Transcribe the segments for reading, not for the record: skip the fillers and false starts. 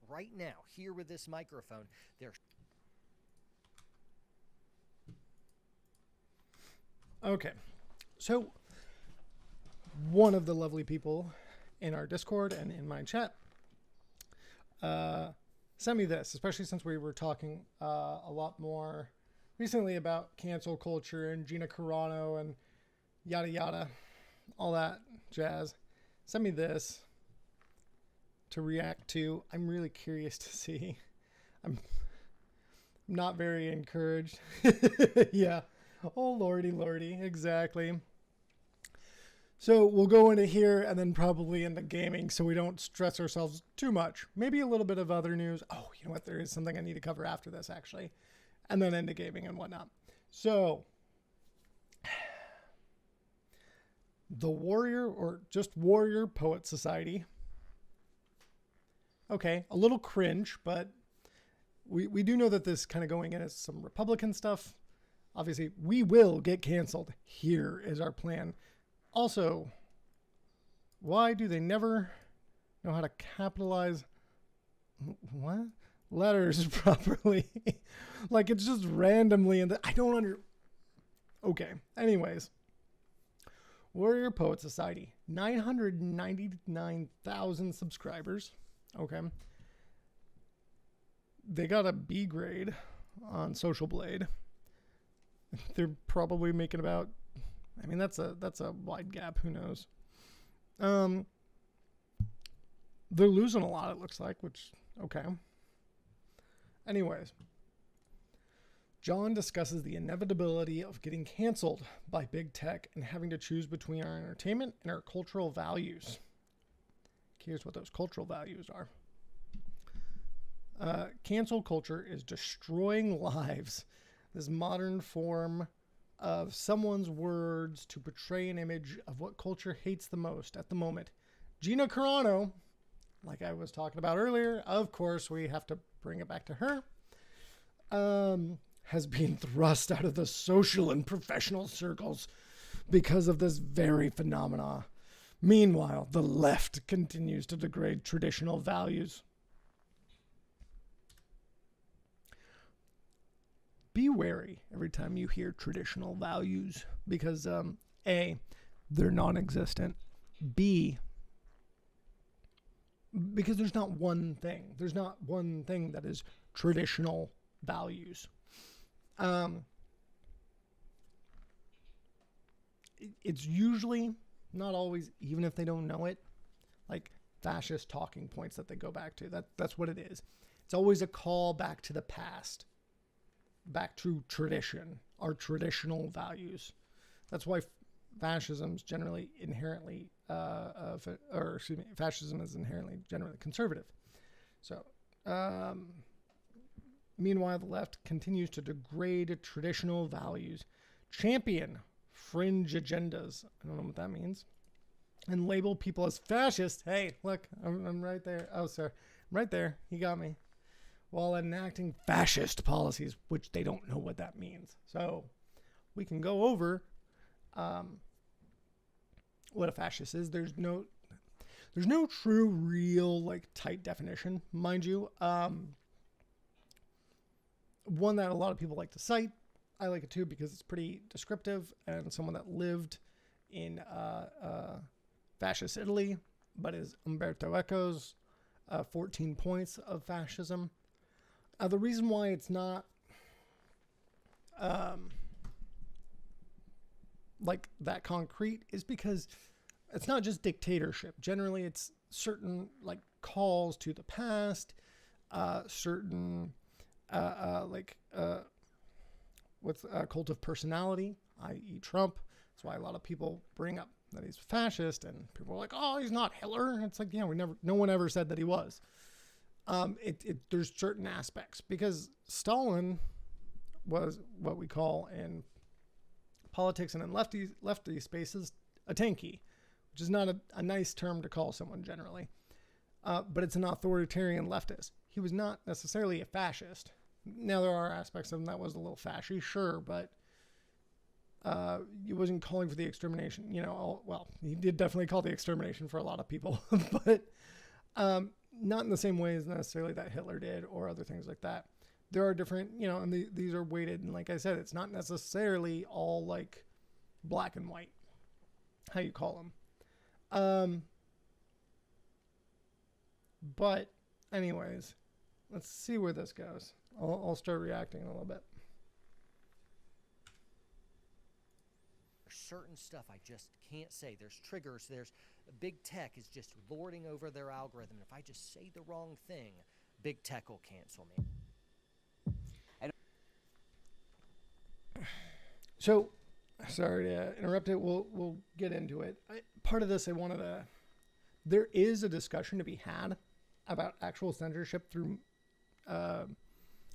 right now, here with this microphone, they're Okay, so one of the lovely people in our Discord and in my chat sent me this, especially since we were talking a lot more recently about cancel culture and Gina Carano and yada yada, all that jazz. Sent me this to react to. I'm really curious to see. I'm not very encouraged. Yeah. Oh, lordy, lordy. Exactly. So we'll go into here and then probably into gaming so we don't stress ourselves too much. Maybe a little bit of other news. Oh, you know what? There is something I need to cover after this, actually. And then into gaming and whatnot. So, the Warrior, or just Warrior Poet Society. Okay, a little cringe, but we do know that this kind of going in as some Republican stuff. Obviously, we will get canceled. Here is our plan. Also, why do they never know how to capitalize what letters properly? Like it's just randomly, and I don't Okay. Anyways, Warrior Poet Society, 999,000 subscribers. Okay. They got a B grade on Social Blade. They're probably making about, I mean, that's a wide gap. Who knows? They're losing a lot, it looks like, which, okay. Anyways, John discusses the inevitability of getting canceled by big tech and having to choose between our entertainment and our cultural values. Here's what those cultural values are. Cancel culture is destroying lives. This modern form of someone's words to portray an image of what culture hates the most at the moment. Gina Carano, like I was talking about earlier, of course we have to bring it back to her, has been thrust out of the social and professional circles because of this very phenomena. Meanwhile, the left continues to degrade traditional values. Be wary every time you hear traditional values because A, they're non-existent. B, because there's not one thing. There's not one thing that is traditional values. It's usually, not always, even if they don't know it, like fascist talking points that they go back to. That's what it is. It's always a call back to the past. Back to tradition, our traditional values. That's why fascism is generally inherently, fascism is inherently generally conservative. So, meanwhile, the left continues to degrade traditional values, champion fringe agendas. I don't know what that means, and label people as fascist. Hey, look, I'm right there. Oh, sorry, I'm right there. He got me. While enacting fascist policies, which they don't know what that means. So we can go over what a fascist is. There's no true, real, like tight definition, mind you. One that a lot of people like to cite. I like it too because it's pretty descriptive, and someone that lived in fascist Italy, but is Umberto Eco's 14 points of fascism. The reason why it's not like that concrete is because it's not just dictatorship. Generally, it's certain like calls to the past, certain what's a cult of personality, i.e. Trump. That's why a lot of people bring up that he's fascist, and people are like, "Oh, he's not Hitler." It's like, yeah, no one ever said that he was. There's certain aspects because Stalin was what we call in politics and in lefty spaces a tanky, which is not a nice term to call someone generally, but it's an authoritarian leftist. He was not necessarily a fascist. Now there are aspects of him that was a little fashy, sure, but he wasn't calling for the extermination. Well, he did definitely call the extermination for a lot of people, but not in the same ways necessarily that Hitler did or other things like that. There are different, and these are weighted. And like I said, it's not necessarily all like black and white, how you call them. But anyways, let's see where this goes. I'll start reacting a little bit. Certain stuff I just can't say. There's triggers. There's big tech is just lording over their algorithm. If I just say the wrong thing, big tech will cancel me. So, sorry to interrupt it. We'll get into it. Part of this I wanted to. There is a discussion to be had about actual censorship through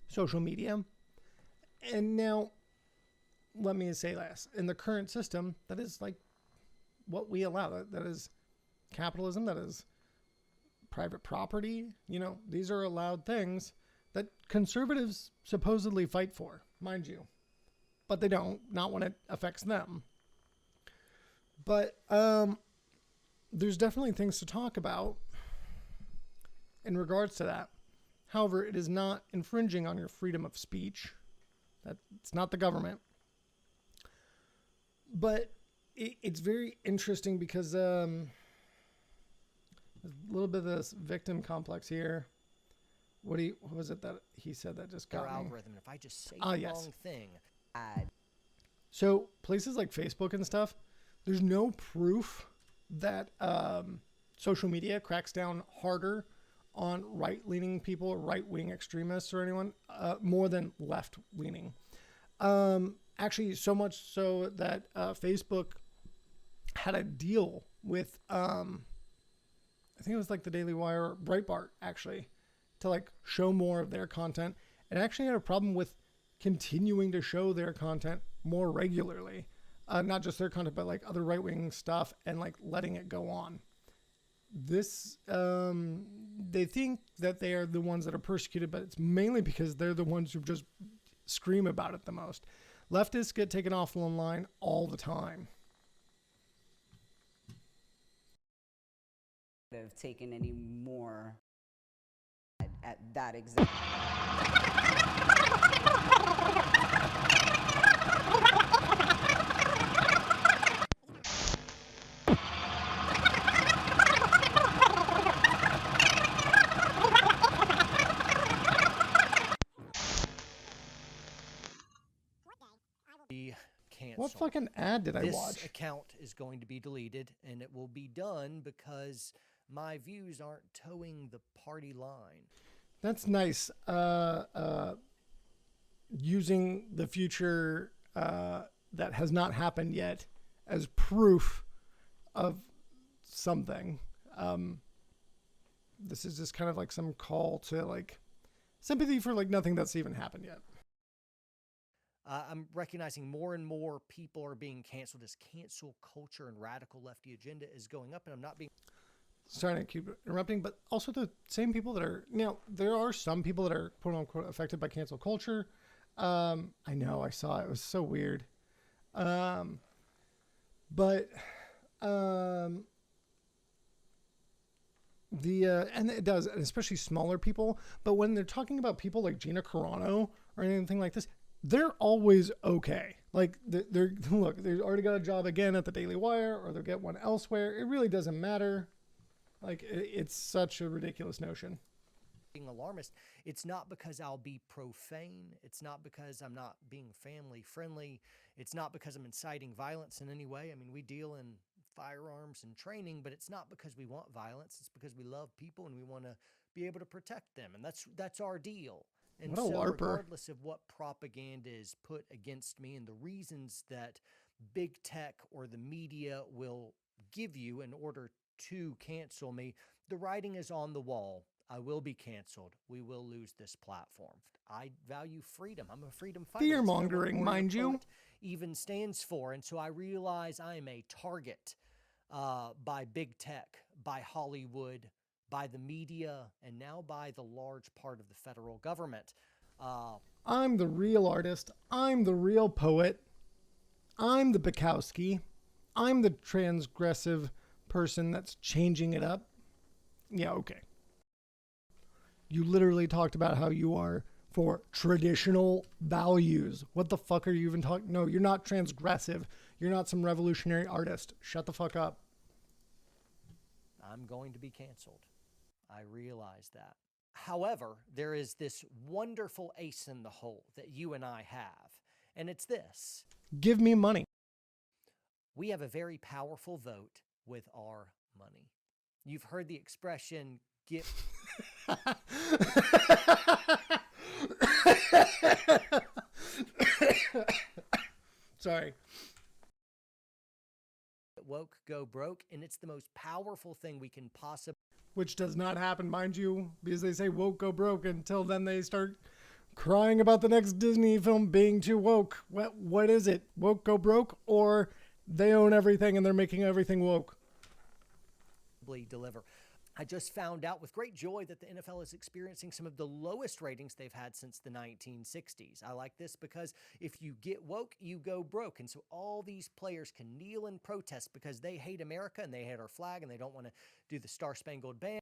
social media, and now let me say this: in the current system, that is like what we allow. That is capitalism. That is private property. These are allowed things that conservatives supposedly fight for, mind you. But they don't, not when it affects them. But there's definitely things to talk about in regards to that. However, it is not infringing on your freedom of speech. It's not the government. But it's very interesting because a little bit of this victim complex here. What was it that he said that just got Their me? algorithm. If I just say the wrong thing. So places like Facebook and stuff, there's no proof that social media cracks down harder on right-leaning people or right-wing extremists or anyone more than left-leaning. Actually, so much so that Facebook had a deal with, I think it was like the Daily Wire or Breitbart, actually, to like show more of their content. And actually had a problem with continuing to show their content more regularly, not just their content, but like other right-wing stuff, and like letting it go on. This, they think that they are the ones that are persecuted, but it's mainly because they're the ones who just scream about it the most. Leftists get taken off online all the time. Have taken any more at that exact. What fucking ad did I watch? This account is going to be deleted, and it will be done because my views aren't towing the party line. That's nice. Using the future that has not happened yet as proof of something. This is just kind of like some call to like sympathy for like nothing that's even happened yet. I'm recognizing more and more people are being canceled. This cancel culture and radical lefty agenda is going up, and I'm not being... Sorry to keep interrupting, but also the same people that are... there are some people that are quote-unquote affected by cancel culture. I know, I saw it. It was so weird. And it does, especially smaller people. But when they're talking about people like Gina Carano or anything like this, they're always okay. Like they're look, they've already got a job again at the Daily Wire, or they'll get one elsewhere. It really doesn't matter. Like it's such a ridiculous notion. Being alarmist, it's not because I'll be profane. It's not because I'm not being family friendly. It's not because I'm inciting violence in any way. I mean, we deal in firearms and training, but it's not because we want violence. It's because we love people and we want to be able to protect them, and that's our deal. And what a so LARPer. Regardless of what propaganda is put against me and the reasons that big tech or the media will give you in order to cancel me, the writing is on the wall. I will be canceled. We will lose this platform. I value freedom. I'm a freedom fighter. Fear-mongering, mind you. Even stands for. And so I realize I am a target by big tech, by Hollywood, by the media, and now by the large part of the federal government. I'm the real artist. I'm the real poet. I'm the Bukowski. I'm the transgressive person that's changing it up. Yeah, okay. You literally talked about how you are for traditional values. What the fuck are you even talking? No, you're not transgressive. You're not some revolutionary artist. Shut the fuck up. I'm going to be canceled. I realize that. However, there is this wonderful ace in the hole that you and I have, and it's this. Give me money. We have a very powerful vote with our money. You've heard the expression, get... Sorry. Woke, go broke, and it's the most powerful thing we can possibly... Which does not happen, mind you, because they say woke, go broke. Until then they start crying about the next Disney film being too woke. What is it? Woke, go broke? Or they own everything and they're making everything woke? Deliver. I just found out with great joy that the NFL is experiencing some of the lowest ratings they've had since the 1960s. I like this because if you get woke, you go broke. And so all these players can kneel and protest because they hate America and they hate our flag and they don't want to do the Star-Spangled Banner.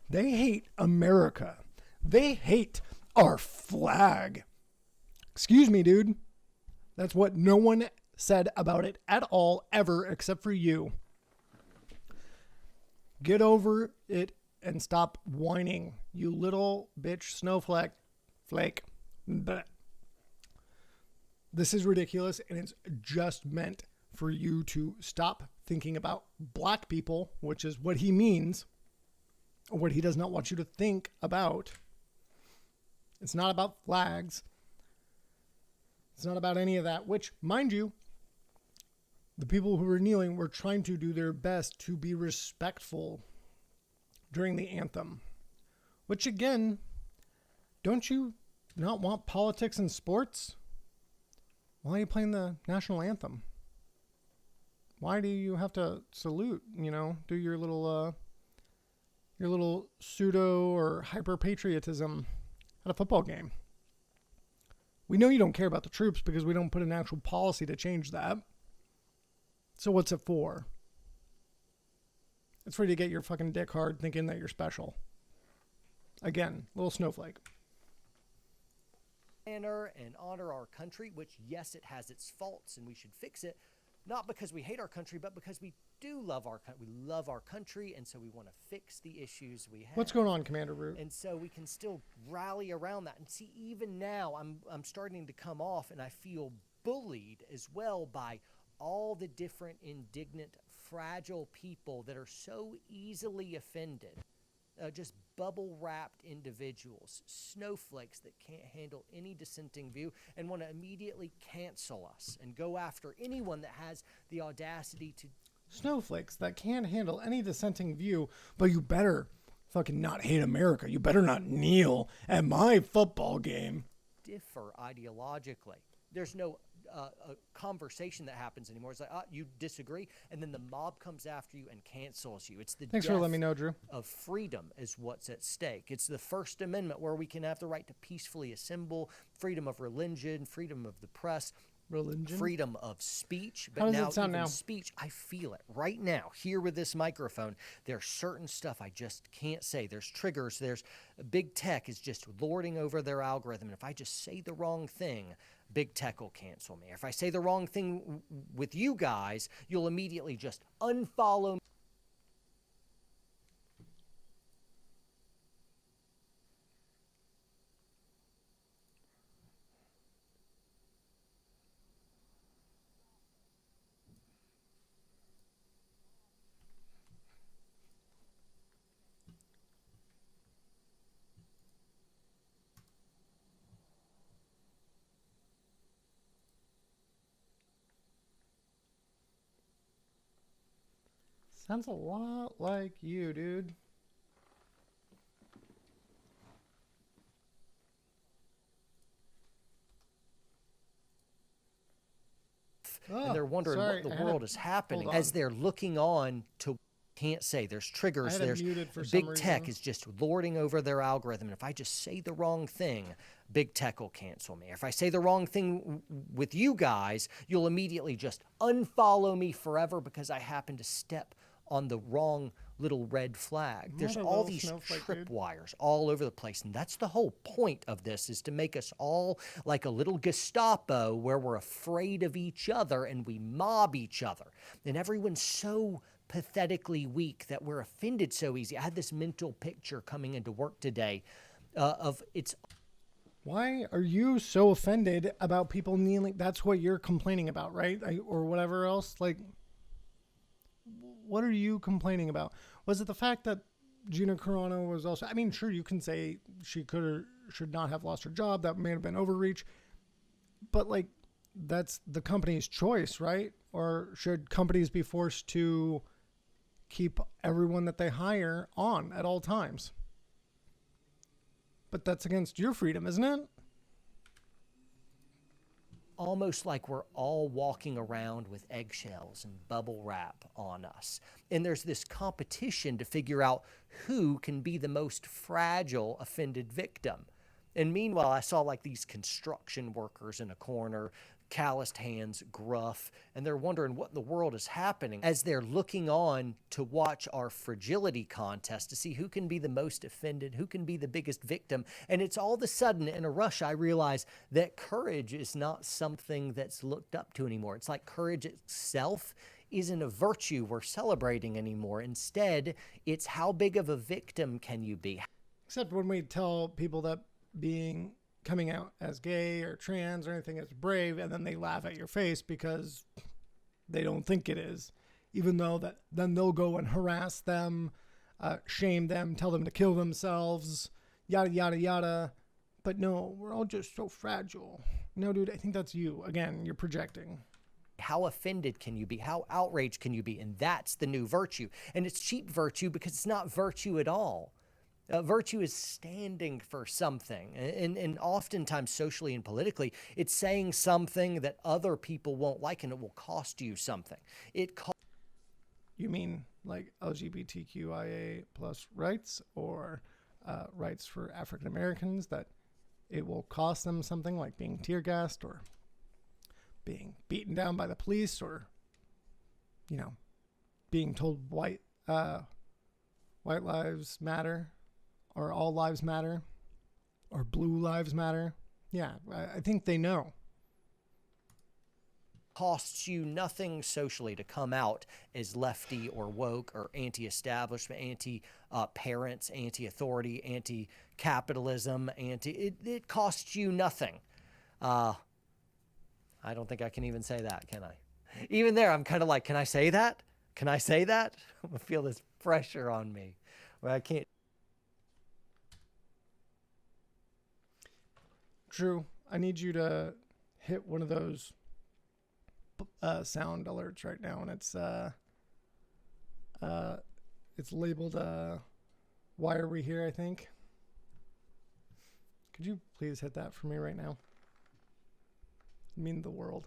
They hate America. They hate our flag. Excuse me, dude. That's what no one said about it at all, ever, except for you. Get over it and stop whining, you little bitch snowflake. Blech. This is ridiculous, and it's just meant for you to stop thinking about black people, which is what he means, or what he does not want you to think about. It's not about flags. It's not about any of that, which, mind you, the people who were kneeling were trying to do their best to be respectful during the anthem. Which, again, don't you not want politics and sports? Why are you playing the national anthem? Why do you have to salute, do your little pseudo or hyper-patriotism at a football game? We know you don't care about the troops because we don't put an actual policy to change that. So what's it for? It's for you to get your fucking dick hard thinking that you're special. Again, little snowflake. And honor our country, which, yes, it has its faults and we should fix it. Not because we hate our country, but because we do love our country. We love our country, and so we want to fix the issues we have. What's going on, Commander Root? And so we can still rally around that. And see, even now, I'm starting to come off, and I feel bullied as well by all the different indignant, fragile people that are so easily offended. Just bubble-wrapped individuals, snowflakes that can't handle any dissenting view and want to immediately cancel us and go after anyone that has the audacity to... Snowflakes that can't handle any dissenting view, but you better fucking not hate America. You better not kneel at my football game. Differ ideologically. There's no a conversation that happens anymore. It's like, you disagree, and then the mob comes after you and cancels you. It's the Thanks for letting me know, Drew. Of freedom is what's at stake. It's the First Amendment where we can have the right to peacefully assemble, freedom of religion, freedom of the press, freedom of speech. But how does now, it sound even now? Speech, I feel it right now here with this microphone. There's certain stuff I just can't say. There's triggers. There's big tech is just lording over their algorithm. And if I just say the wrong thing, big tech will cancel me. If I say the wrong thing with you guys, you'll immediately just unfollow me. Sounds a lot like you, dude. And they're wondering what the world is happening as they're looking on to Can't say. There's I triggers. had it There's muted for some big tech reason. is just lording over their algorithm. And if I just say the wrong thing, big tech will cancel me. If I say the wrong thing with you guys, you'll immediately just unfollow me forever because I happen to step on the wrong little red flag. There's What a all little these snowflake, dude. tripwires all over the place. And that's the whole point of this, is to make us all like a little Gestapo where we're afraid of each other and we mob each other. And everyone's so pathetically weak that we're offended so easy. I had this mental picture coming into work today of it's Why are you so offended about people kneeling? That's what you're complaining about, right? Or whatever else. Like, what are you complaining about? Was it the fact that Gina Carano was also, I mean, sure, you can say she could or should not have lost her job. That may have been overreach. But, like, that's the company's choice, right? Or should companies be forced to keep everyone that they hire on at all times? But that's against your freedom, isn't it? almost like we're all walking around with eggshells and bubble wrap on us. And there's this competition to figure out who can be the most fragile offended victim. And meanwhile, I saw like these construction workers in a corner, calloused hands, gruff, and they're wondering what in the world is happening as they're looking on to watch our fragility contest to see who can be the most offended, who can be the biggest victim. And it's all of a sudden, in a rush, I realize that courage is not something that's looked up to anymore. It's like courage itself isn't a virtue we're celebrating anymore. Instead, it's how big of a victim can you be? Except when we tell people that coming out as gay or trans or anything is brave, and then they laugh at your face because they don't think it is, even though that then they'll go and harass them, shame them, tell them to kill themselves, yada yada yada. But no, we're all just so fragile. No, dude, I think that's you. Again, you're projecting. How offended can you be? How outraged can you be? And that's the new virtue. And it's cheap virtue because it's not virtue at all. Virtue is standing for something, and oftentimes socially and politically, it's saying something that other people won't like, and it will cost you something. You mean like LGBTQIA plus rights, or rights for African Americans, that it will cost them something, like being tear gassed or being beaten down by the police, or, you know, being told white lives matter, or all lives matter, or blue lives matter. Yeah, I think they know. Costs you nothing socially to come out as lefty or woke or anti-establishment, anti-parents, anti-authority, anti-capitalism, it costs you nothing. I don't think I can even say that, can I? Even there, I'm kind of like, can I say that? Can I say that? I feel this pressure on me where I can't. Drew, I need you to hit one of those sound alerts right now, and it's labeled "Why Are We Here?" I think. Could you please hit that for me right now? I mean the world.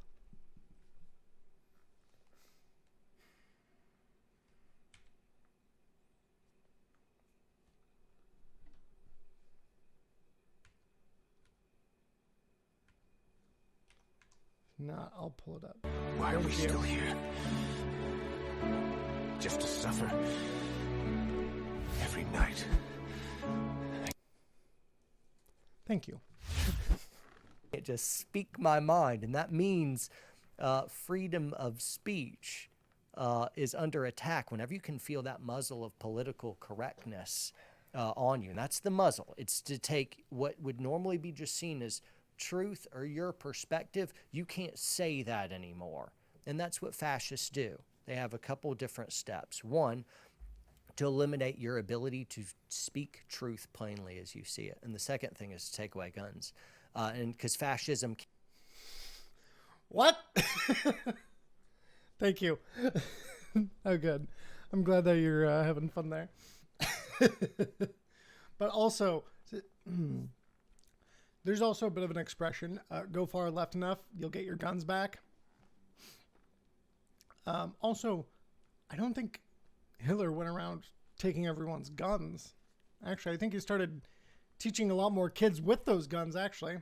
Nah, I'll pull it up. Why are we still here? Just to suffer every night. Thank you. Can't just speak my mind, and that means freedom of speech is under attack whenever you can feel that muzzle of political correctness on you. And that's the muzzle. It's to take what would normally be just seen as truth or your perspective. You can't say that anymore. And that's what fascists do. They have a couple different steps. One, to eliminate your ability to speak truth plainly as you see it. And the second thing is to take away guns. And because fascism... What? Thank you. Oh, good. I'm glad that you're having fun there. But also, there's also a bit of an expression, go far left enough, you'll get your guns back. Also, I don't think Hitler went around taking everyone's guns. Actually, I think he started teaching a lot more kids with those guns, actually.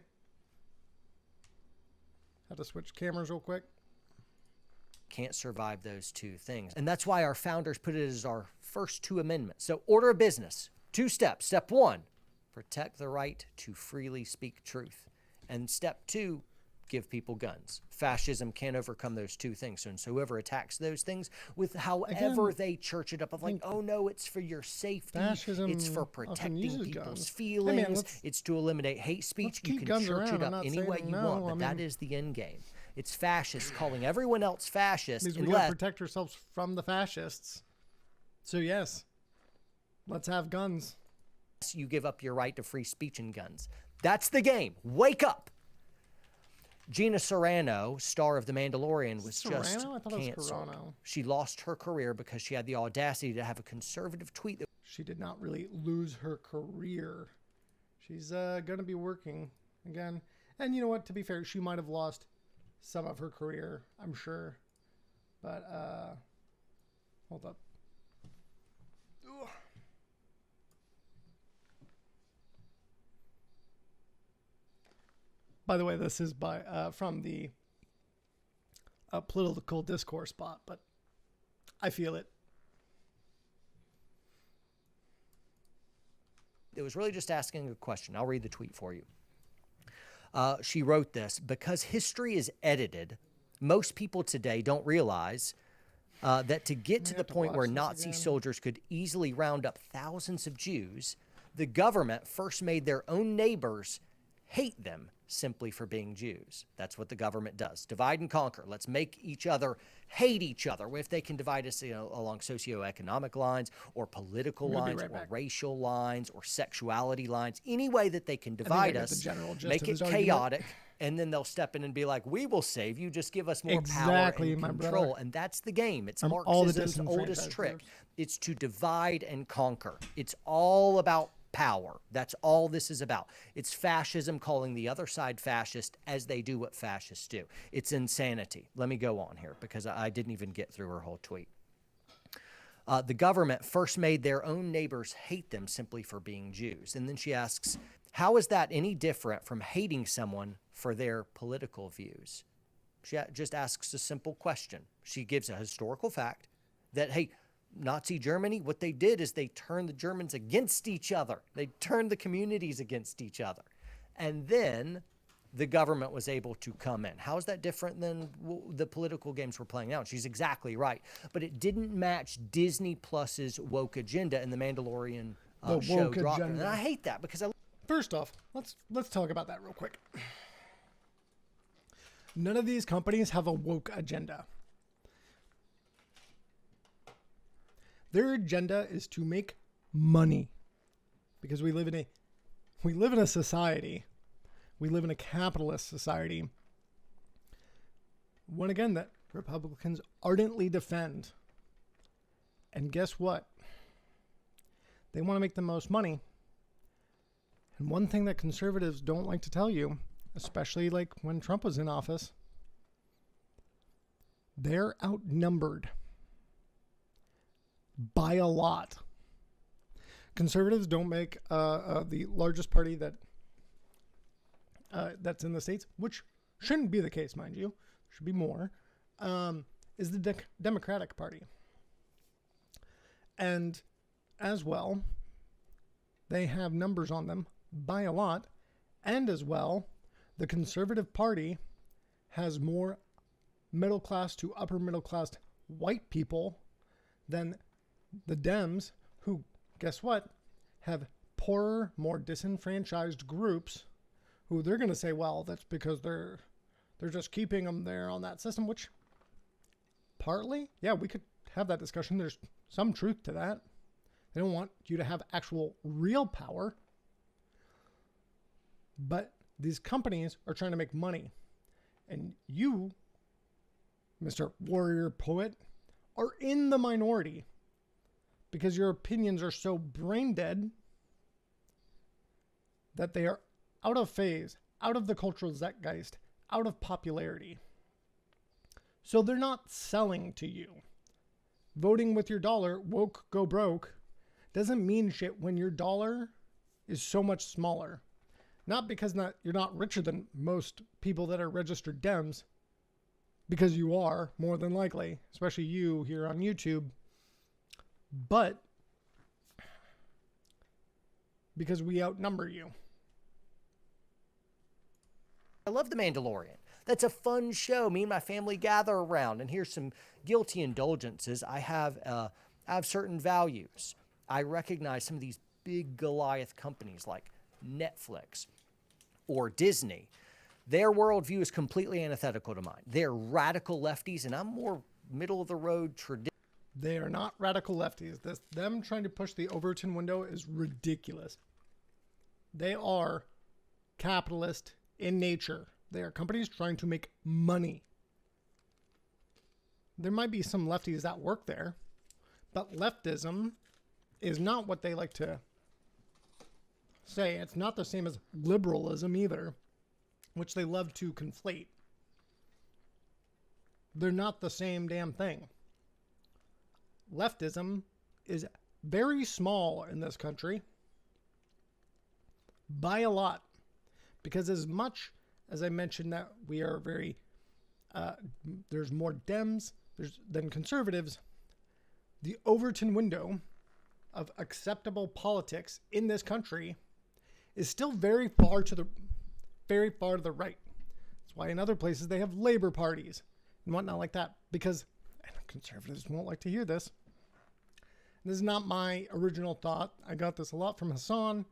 Had to switch cameras real quick. Can't survive those two things. And that's why our founders put it as our first two amendments. So order of business, 2 steps. Step 1, protect the right to freely speak truth. And step 2, give people guns. Fascism can't overcome those two things. And so whoever attacks those things with however they church it up of like, oh no, it's for your safety. Fascism It's for often protecting uses people's guns. feelings. Hey, man, it's to eliminate hate speech. You keep can guns church around. it I'm up not any way saying you no. want, but that is the end game. It's fascists calling everyone else fascist Means we gotta protect ourselves from the fascists. So yes, let's have guns. you give up your right to free speech and guns. That's the game. Wake up. Gina Carano, star of The Mandalorian, was just Serrano? I thought it was canceled. Carano. She lost her career because she had the audacity to have a conservative tweet that She did not really lose her career. She's going to be working again. And you know what? To be fair, she might have lost some of her career, I'm sure. But, hold up. Ugh. By the way, this is from the political discourse bot, but I feel it. it was really just asking a question. I'll read the tweet for you. She wrote this: because history is edited, most people today don't realize that to get to the point where Nazi soldiers could easily round up thousands of Jews, the government first made their own neighbors hate them simply for being Jews. That's what the government does. Divide and conquer. Let's make each other hate each other. If they can divide us, along socioeconomic lines or political lines or racial lines or sexuality lines, any way that they can divide us, make it chaotic, and then they'll step in and be like, we will save you, just give us more power and control. And that's the game. It's Marxism's oldest trick. It's to divide and conquer. It's all about power. That's all this is about. It's fascism calling the other side fascist as they do what fascists do. It's insanity. Let me go on here because I didn't even get through her whole tweet. The government first made their own neighbors hate them simply for being Jews. And then she asks, how is that any different from hating someone for their political views? She just asks a simple question. She gives a historical fact that, hey, Nazi Germany, what they did is they turned the Germans against each other. They turned the communities against each other. And then the government was able to come in. How is that different than the political games we're playing now? She's exactly right. But it didn't match Disney Plus's woke agenda and the Mandalorian show dropped. And I hate that because First off, let's talk about that real quick. None of these companies have a woke agenda. Their agenda is to make money, because we live in a society, we live in a capitalist society, one again that Republicans ardently defend. And guess what? They want to make the most money. And one thing that conservatives don't like to tell you, especially like when Trump was in office, they're outnumbered by a lot. Conservatives don't make the largest party that's in the States, which shouldn't be the case, mind you. Should be more, is the Democratic Party. And as well, they have numbers on them by a lot. And as well, the Conservative Party has more middle class to upper middle class white people than the Dems, who, guess what, have poorer, more disenfranchised groups who they're going to say, well, that's because they're just keeping them there on that system, which partly, yeah, we could have that discussion. There's some truth to that. They don't want you to have actual real power. But these companies are trying to make money. And you, Mr. Warrior Poet, are in the minority because your opinions are so brain dead that they are out of phase, out of the cultural zeitgeist, out of popularity. So they're not selling to you. voting with your dollar, woke, go broke, doesn't mean shit when your dollar is so much smaller. Not because you're not richer than most people that are registered Dems, because you are, more than likely, especially you here on YouTube, but because we outnumber you. I love The Mandalorian. That's a fun show. Me and my family gather around, and here's some guilty indulgences. I have certain values. I recognize some of these big Goliath companies like Netflix or Disney. Their worldview is completely antithetical to mine. They're radical lefties, and I'm more middle of the road tradition. They are not radical lefties. Them trying to push the Overton window is ridiculous. They are capitalist in nature. They are companies trying to make money. There might be some lefties that work there, but leftism is not what they like to say. It's not the same as liberalism either, which they love to conflate. They're not the same damn thing. Leftism is very small in this country by a lot, because as much as I mentioned that we are very, there's more Dems than conservatives, the Overton window of acceptable politics in this country is still very far to the right. That's why in other places they have labor parties and whatnot like that, because conservatives won't like to hear this. This is not my original thought. I got this a lot from Hassan.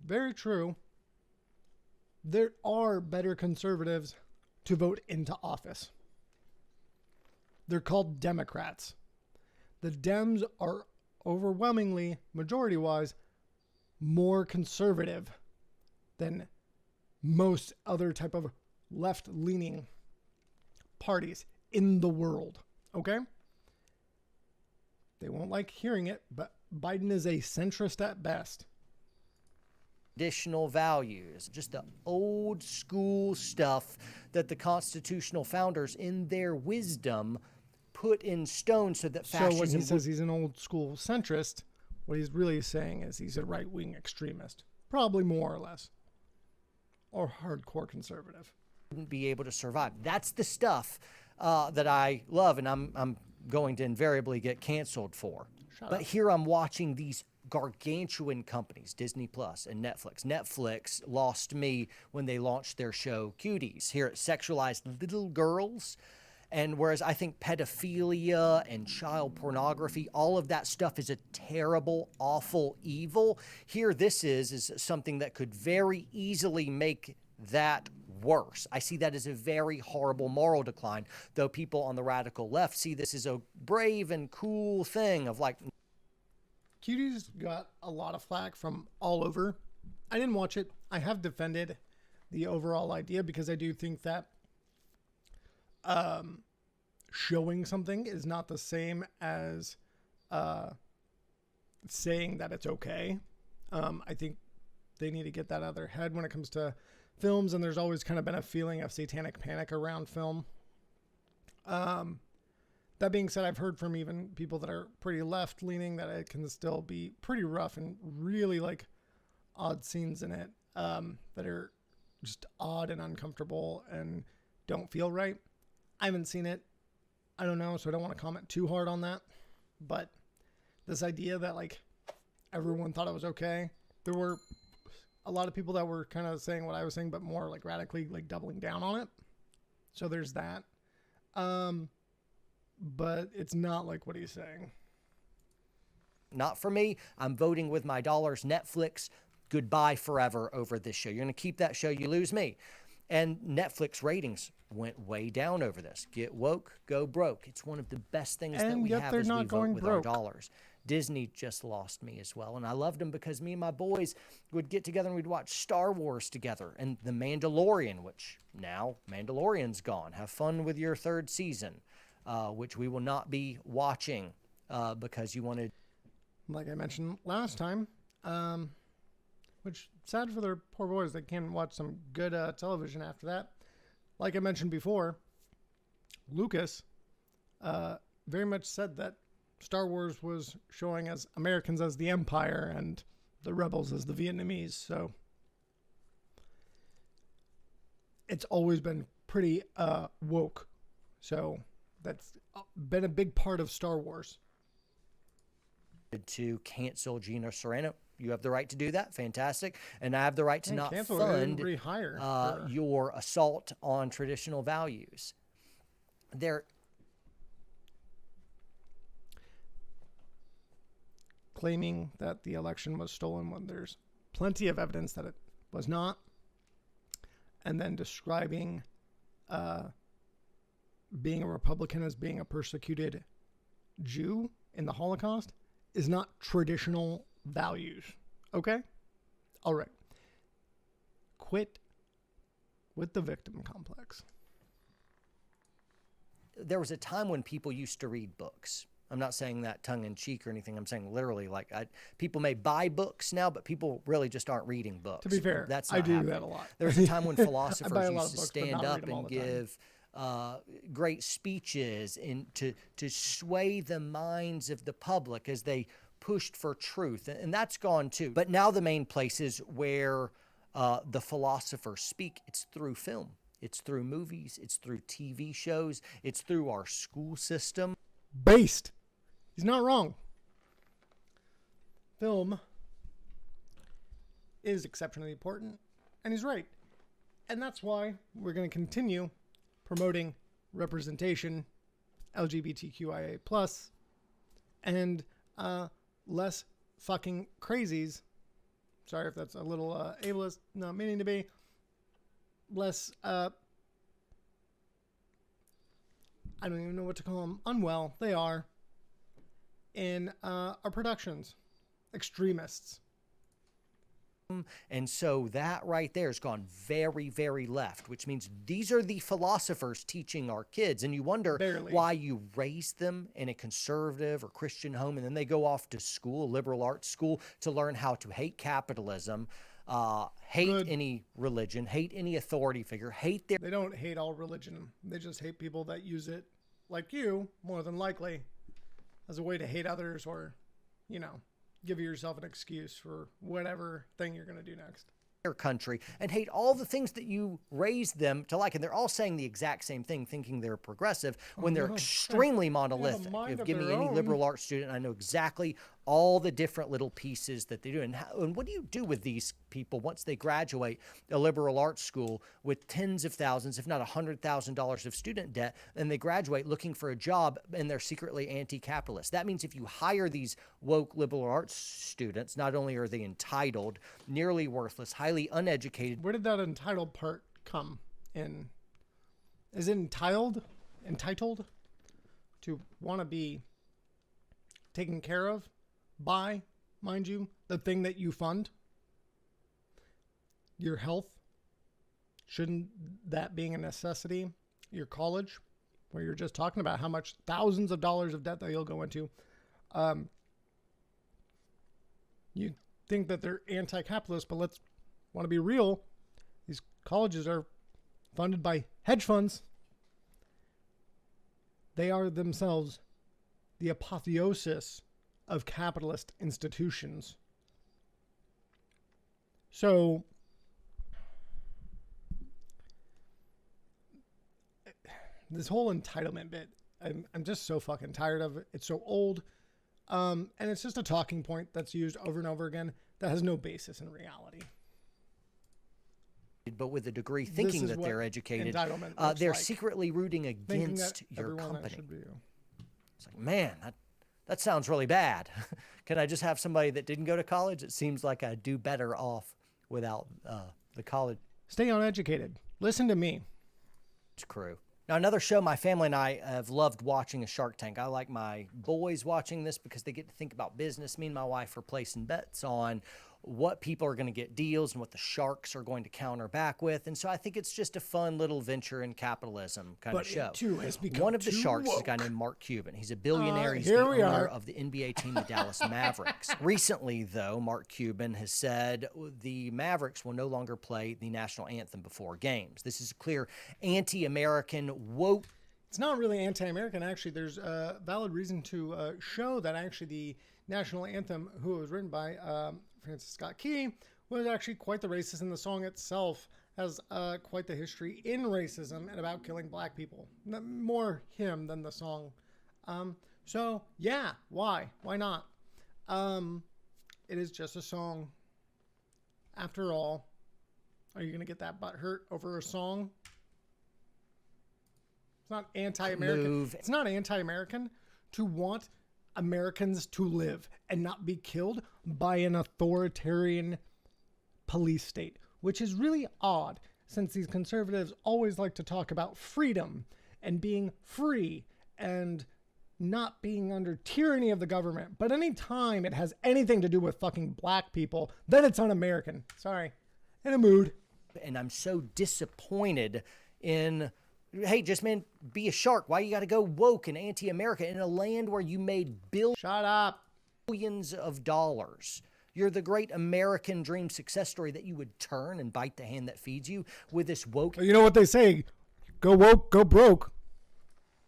Very true. There are better conservatives to vote into office. They're called Democrats. The Dems are overwhelmingly, majority-wise, more conservative than most other type of left-leaning parties in the world. Okay? They won't like hearing it, but Biden is a centrist at best. Traditional values, just the old school stuff that the constitutional founders in their wisdom put in stone so that fascism... So when he says he's an old school centrist, what he's really saying is he's a right-wing extremist. Probably more or less. Or hardcore conservative. Wouldn't be able to survive. That's the stuff that I love, and I'm going to invariably get canceled for. Shut but up. Here I'm watching these gargantuan companies, Disney Plus and Netflix. Netflix lost me when they launched their show Cuties. Here it sexualized little girls. And whereas I think pedophilia and child pornography, all of that stuff is a terrible, awful evil, here this is something that could very easily make that worse. I see that as a very horrible moral decline, though people on the radical left see this as a brave and cool thing of like... Cuties got a lot of flack from all over. I didn't watch it. I have defended the overall idea because I do think that showing something is not the same as saying that it's okay. I think they need to get that out of their head when it comes to films, and there's always kind of been a feeling of satanic panic around film. That being said, I've heard from even people that are pretty left-leaning that it can still be pretty rough and really like odd scenes in it that are just odd and uncomfortable and don't feel right. I haven't seen it. I don't know, so I don't want to comment too hard on that. But this idea that like everyone thought it was okay, there were a lot of people that were kind of saying what I was saying, but more like radically like doubling down on it. So there's that. But it's not like what he's saying. Not for me. I'm voting with my dollars. Netflix, goodbye forever over this show. You're going to keep that show, you lose me. And Netflix ratings went way down over this. Get woke, go broke. It's one of the best things that we have as we vote with our dollars. Disney just lost me as well. And I loved them because me and my boys would get together and we'd watch Star Wars together. And The Mandalorian, which now Mandalorian's gone. Have fun with your third season. Which we will not be watching because you wanted... Like I mentioned last time, which sad for their poor boys. They can't watch some good television after that. Like I mentioned before, Lucas very much said that Star Wars was showing as Americans as the Empire and the rebels as the Vietnamese. So it's always been pretty woke. So that's been a big part of Star Wars. To cancel Gina Carano. You have the right to do that. Fantastic. And I have the right to not fund rehire your assault on traditional values. They're claiming that the election was stolen when there's plenty of evidence that it was not. And then describing being a Republican as being a persecuted Jew in the Holocaust is not traditional values. Okay? All right. Quit with the victim complex. There was a time when people used to read books. I'm not saying that tongue in cheek or anything. I'm saying literally, like, people may buy books now, but people really just aren't reading books. To be fair, that's I not do happening. that a lot. There was a time when I philosophers buy a lot used of to books, but stand not up read them all and the time. give great speeches to sway the minds of the public as they pushed for truth. And that's gone too. But now the main places where the philosophers speak, it's through film. It's through movies. It's through TV shows. It's through our school system. Based. He's not wrong. Film is exceptionally important, and he's right. And that's why we're going to continue promoting representation, LGBTQIA+, and less fucking crazies. Sorry if that's a little ableist, not meaning to be. Less, I don't even know what to call them. Unwell, they are. In our productions. Extremists. And so that right there has gone very, very left, which means these are the philosophers teaching our kids. And you wonder why you raise them in a conservative or Christian home, and then they go off to school, liberal arts school, to learn how to hate capitalism, hate any religion, hate any authority figure, hate their... They don't hate all religion. They just hate people that use it, like you, more than likely, as a way to hate others or, you know, give yourself an excuse for whatever thing you're going to do next. Country, and hate all the things that you raised them to like. And they're all saying the exact same thing, thinking they're progressive, when they're extremely monolithic. If give me any liberal arts student, I know exactly all the different little pieces that they do. And what do you do with these people once they graduate a liberal arts school with tens of thousands, if not $100,000 of student debt, and they graduate looking for a job and they're secretly anti-capitalist? That means if you hire these woke liberal arts students, not only are they entitled, nearly worthless, highly uneducated. Where did that entitled part come in? Is it entitled to want to be taken care of by, mind you, the thing that you fund? Your health? Shouldn't that being a necessity? Your college, where you're just talking about how much thousands of dollars of debt that you'll go into. You think that they're anti-capitalist, but let's want to be real. These colleges are funded by hedge funds. They are themselves the apotheosis of capitalist institutions. So this whole entitlement bit, I'm just so fucking tired of it. It's so old. And it's just a talking point that's used over and over again that has no basis in reality. But with a degree thinking that they're educated, they're secretly rooting against your company. It's like, man, that sounds really bad. Can I just have somebody that didn't go to college? It seems like I'd do better off without the college. Stay uneducated. Listen to me. Crew. Now, another show my family and I have loved watching is Shark Tank. I like my boys watching this because they get to think about business. Me and my wife are placing bets on what people are going to get deals and what the sharks are going to counter back with. And so I think it's just a fun little venture in capitalism kind of show. One of the sharks is a guy named Mark Cuban. He's a billionaire. He's the owner of the NBA team, the Dallas Mavericks. Recently, though, Mark Cuban has said the Mavericks will no longer play the national anthem before games. This is a clear anti-American woke it's not really anti-American. Actually, there's a valid reason to show that actually the national anthem, who it was written by Francis Scott Key, was actually quite the racist, and the song itself has quite the history in racism and about killing black people. More him than the song. So, yeah, why? Why not? It is just a song. After all, are you going to get that butt hurt over a song? It's not anti-American. It's not anti-American to want Americans to live and not be killed by an authoritarian police state, which is really odd since these conservatives always like to talk about freedom and being free and not being under tyranny of the government. But anytime it has anything to do with fucking black people, then it's un-American. Sorry. In a mood. And I'm so disappointed in, hey, just man, be a shark. Why you got to go woke and anti-America in a land where you made Shut up. billions of dollars? You're the great American dream success story that you would turn and bite the hand that feeds you with this woke. You know what they say? Go woke, go broke.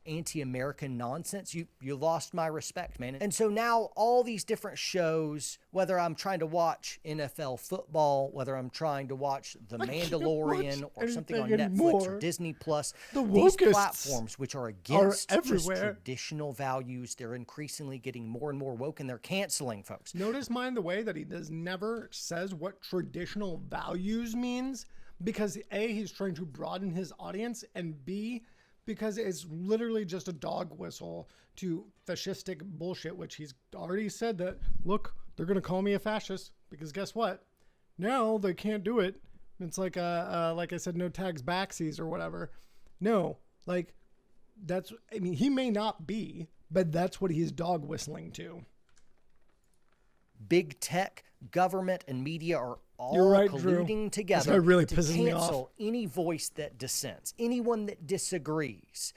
Anti-American nonsense. You lost my respect, man. And so now all these different shows, whether I'm trying to watch NFL football, whether I'm trying to watch The Mandalorian or something on Netflix or Disney Plus, these platforms which are against just traditional values, they're increasingly getting more and more woke, and they're canceling folks. Notice, mind the way that he never says what traditional values means, because A, he's trying to broaden his audience, and B, because it's literally just a dog whistle to fascistic bullshit, which he's already said that, look, they're going to call me a fascist, because guess what? Now they can't do it. It's like I said, no tags backsies or whatever. No, like that's, I mean, he may not be, but that's what he's dog whistling to. Big tech, government, and media are all colluding together to cancel any voice that dissents, anyone that disagrees.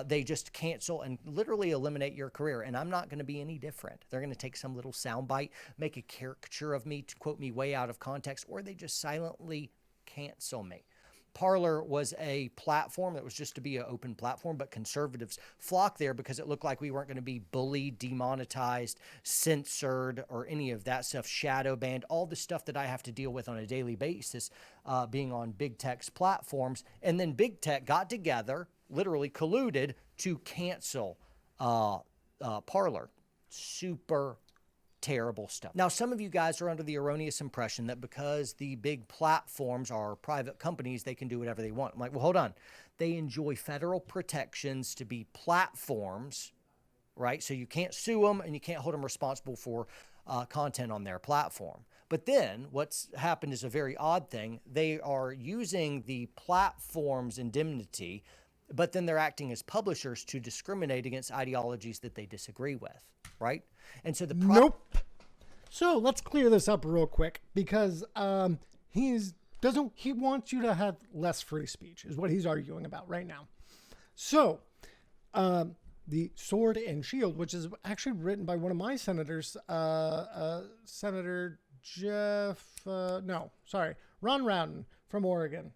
They just cancel and literally eliminate your career. And I'm not going to be any different. They're going to take some little soundbite, make a caricature of me to quote me way out of context, or they just silently cancel me. Parler was a platform that was just to be an open platform, but conservatives flocked there because it looked like we weren't going to be bullied, demonetized, censored, or any of that stuff, shadow banned, all the stuff that I have to deal with on a daily basis, being on big tech's platforms. And then big tech got together, literally colluded to cancel Parler. Super terrible stuff. Now, some of you guys are under the erroneous impression that because the big platforms are private companies, they can do whatever they want. I'm like, well, hold on. They enjoy federal protections to be platforms, right? So you can't sue them and you can't hold them responsible for content on their platform. But then what's happened is a very odd thing. They are using the platform's indemnity, but then they're acting as publishers to discriminate against ideologies that they disagree with, right? And so Nope. So let's clear this up real quick, because he wants you to have less free speech is what he's arguing about right now. So the Sword and Shield, which is actually written by one of my senators, Senator Ron Rowden from Oregon.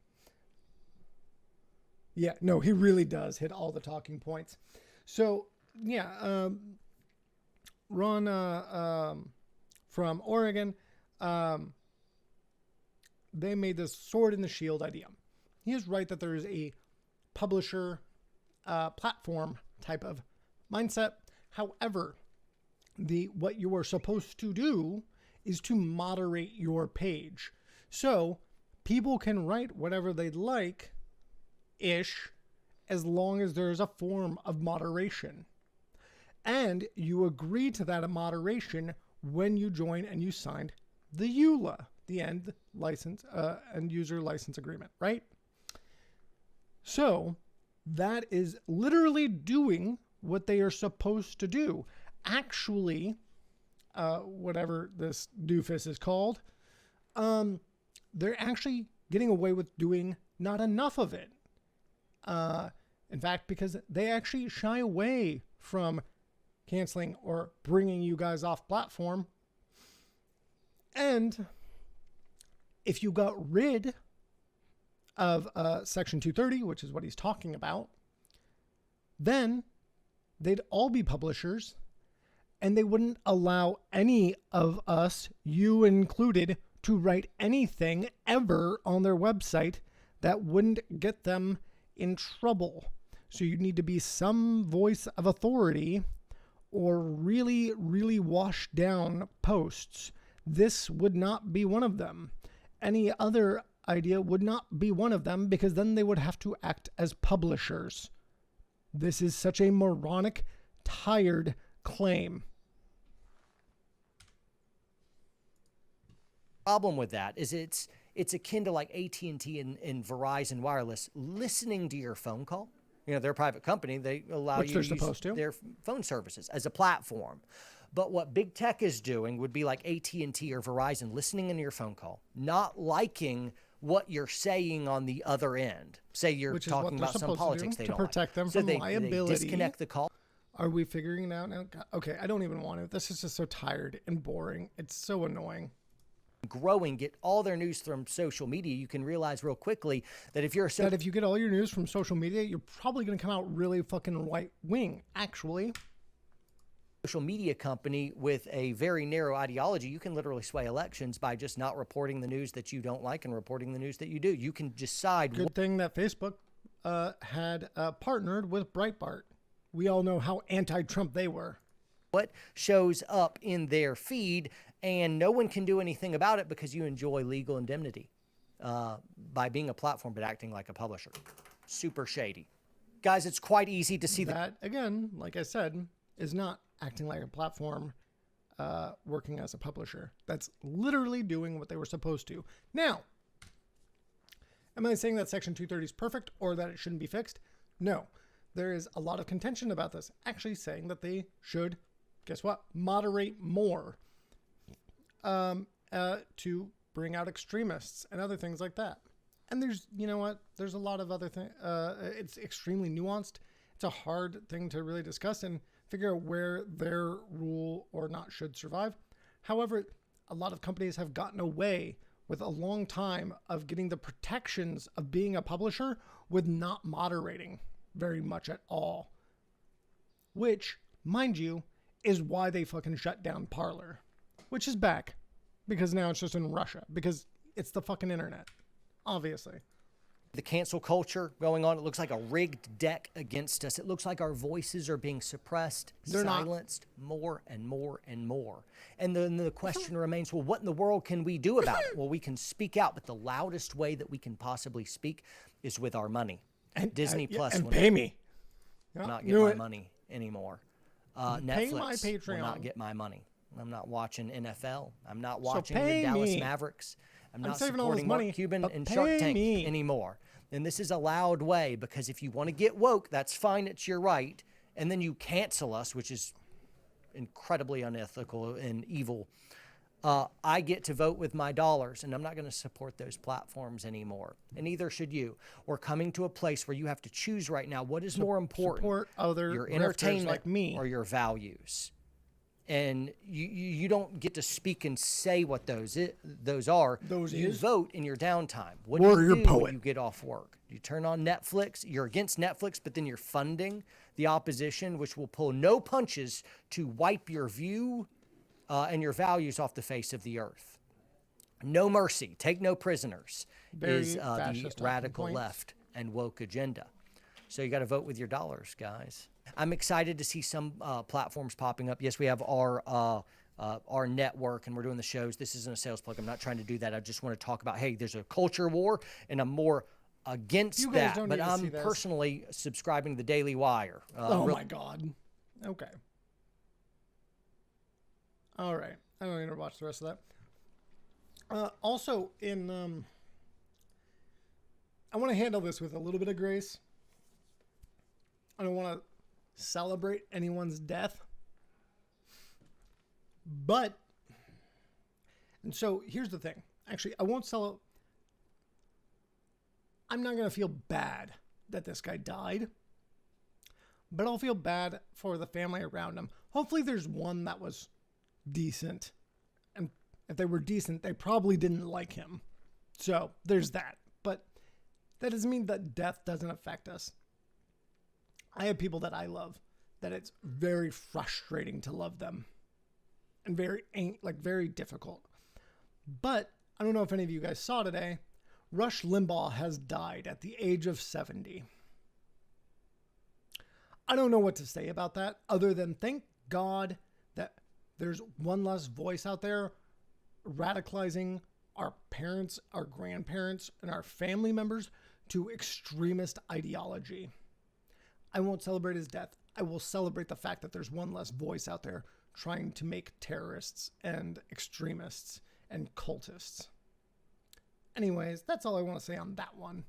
Yeah, no, he really does hit all the talking points. So, yeah, Ron from Oregon, they made this Sword and the Shield idea. He is right that there is a publisher platform type of mindset. However, what you are supposed to do is to moderate your page. So people can write whatever they'd like ish, as long as there's a form of moderation. And you agree to that moderation when you join and you signed the EULA, the end user license agreement, right? So that is literally doing what they are supposed to do. Actually, whatever this doofus is called, they're actually getting away with doing not enough of it. In fact, because they actually shy away from canceling or bringing you guys off platform. And if you got rid of Section 230, which is what he's talking about, then they'd all be publishers, and they wouldn't allow any of us, you included, to write anything ever on their website that wouldn't get them in trouble. So you'd need to be some voice of authority or really, really washed down posts. This would not be one of them. Any other idea would not be one of them, because then they would have to act as publishers. This is such a moronic, tired claim. Problem with that is it's akin to like AT&T and Verizon Wireless listening to your phone call. You know, they're a private company. They allow Which you they're to use supposed to. their phone services as a platform. But what big tech is doing would be like AT&T or Verizon listening into your phone call, not liking what you're saying on the other end. Say you're Which is what talking they're about some supposed to politics do, they to don't protect them like. So from they liability. disconnect the call. Are we figuring it out now? Okay, I don't even want to. This is just so tired and boring. It's so annoying. Growing, get all their news from social media. You can realize real quickly that if you're That if you get all your news from social media, you're probably going to come out really fucking right wing, actually. social media company with a very narrow ideology, you can literally sway elections by just not reporting the news that you don't like and reporting the news that you do. You can decide. Good thing that Facebook had partnered with Breitbart. We all know how anti-Trump they were. What shows up in their feed, and no one can do anything about it because you enjoy legal indemnity by being a platform but acting like a publisher. Super shady. Guys, it's quite easy to see that, again, like I said, is not acting like a platform, working as a publisher. That's literally doing what they were supposed to. Now, am I saying that Section 230 is perfect or that it shouldn't be fixed? No. There is a lot of contention about this, actually saying that they should, guess what, moderate more to bring out extremists and other things like that. And there's, you know what, there's a lot of other things. It's extremely nuanced. It's a hard thing to really discuss and figure out where their rule or not should survive. However, a lot of companies have gotten away with a long time of getting the protections of being a publisher with not moderating very much at all. Which, mind you, is why they fucking shut down Parler. Which is back. Because now it's just in Russia. Because it's the fucking internet. Obviously. the cancel culture going on. It looks like a rigged deck against us. It looks like our voices are being suppressed, silenced more and more and more. And then the question remains, well, what in the world can we do about it? Well, we can speak out, but the loudest way that we can possibly speak is with our money. And Disney Plus and will pay me. not get my money anymore. Pay my Netflix will Patreon. not get my money. I'm not watching NFL. I'm not watching pay the Dallas me. Mavericks. I'm not saving all this supporting money, Mark Cuban but and Shark pay Tank me. anymore. And this is a loud way, because if you want to get woke, that's fine. It's your right. And then you cancel us, which is incredibly unethical and evil. I get to vote with my dollars, and I'm not going to support those platforms anymore. And neither should you. We're coming to a place where you have to choose right now what is more important, Support other your grifters entertainment like me. or your values. And you don't get to speak and say what those are. You vote in your downtime. What do you do when you get off work? You turn on Netflix. You're against Netflix, but then you're funding the opposition, which will pull no punches to wipe your view and your values off the face of the earth. No mercy, take no prisoners is the radical left and woke agenda. So you got to vote with your dollars, guys. I'm excited to see some platforms popping up. Yes, we have our network, and we're doing the shows. This isn't a sales plug. I'm not trying to do that. I just want to talk about, hey, there's a culture war, and I'm more against that. But I'm personally subscribing to the Daily Wire. My God. Okay. All right. I don't need to watch the rest of that. Also, I want to handle this with a little bit of grace. I don't want to celebrate anyone's death. And so here's the thing. Actually, I'm not going to feel bad that this guy died, but I'll feel bad for the family around him. Hopefully there's one that was decent. And if they were decent, they probably didn't like him. So there's that. But that doesn't mean that death doesn't affect us. I have people that I love that it's very frustrating to love them and very difficult. But I don't know if any of you guys saw today, Rush Limbaugh has died at the age of 70. I don't know what to say about that other than thank God that there's one less voice out there radicalizing our parents, our grandparents, and our family members to extremist ideology. I won't celebrate his death. I will celebrate the fact that there's one less voice out there trying to make terrorists and extremists and cultists. Anyways, that's all I want to say on that one.